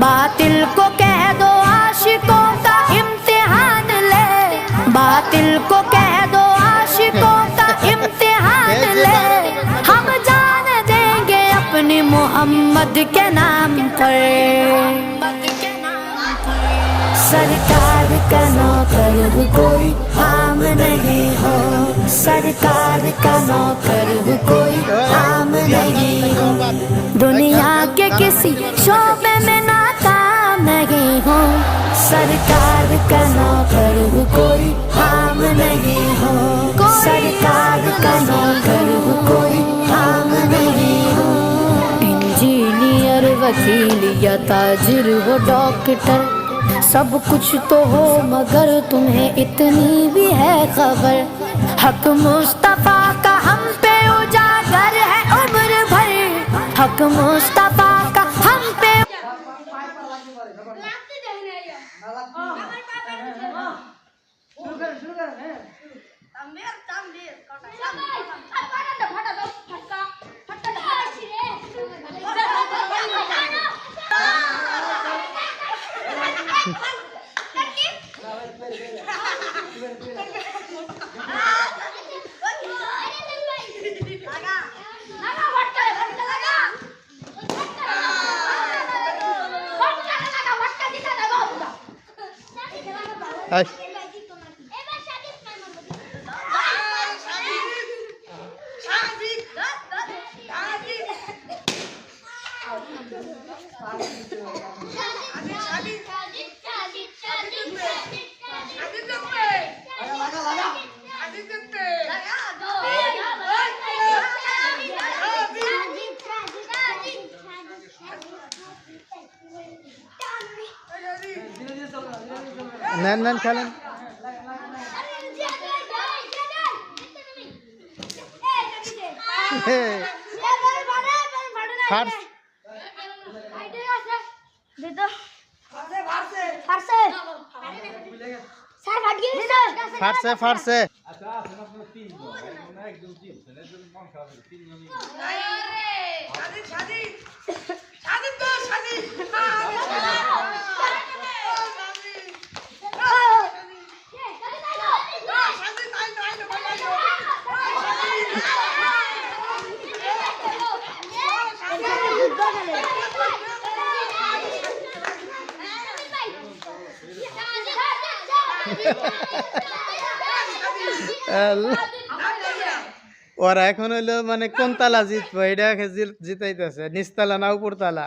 बातिल को कह दो आशिकों का इम्तिहान ले, बातिल को कह दो आशिकों का इम्तिहान ले। हम जान देंगे अपने मोहम्मद के नाम पर। सरकार का नौकर कोई आम नहीं हो, सरकार का नौकर कोई आम नहीं हो। दुनिया के किसी शोबे में नाकाम नहीं हो, सरकार का नौकर कोई आम नहीं हो, सरकार का नौकर कोई आम नहीं हो। इंजीनियर, वकील या ताजिर हो, डॉक्टर, सब कुछ तो हो मगर तुम्हें इतनी भी है खबर। हक मुस्तफा का हम पे उजागर है उम्र भर, हक मुस्तफा का हम पे। নেন নেন খেলেন। ফাটছে ফাটছে। ওরা এখন হইলো মানে কোন তালা জিতবো এটা জিতাইতেছে, নিচতলা না উপর তালা।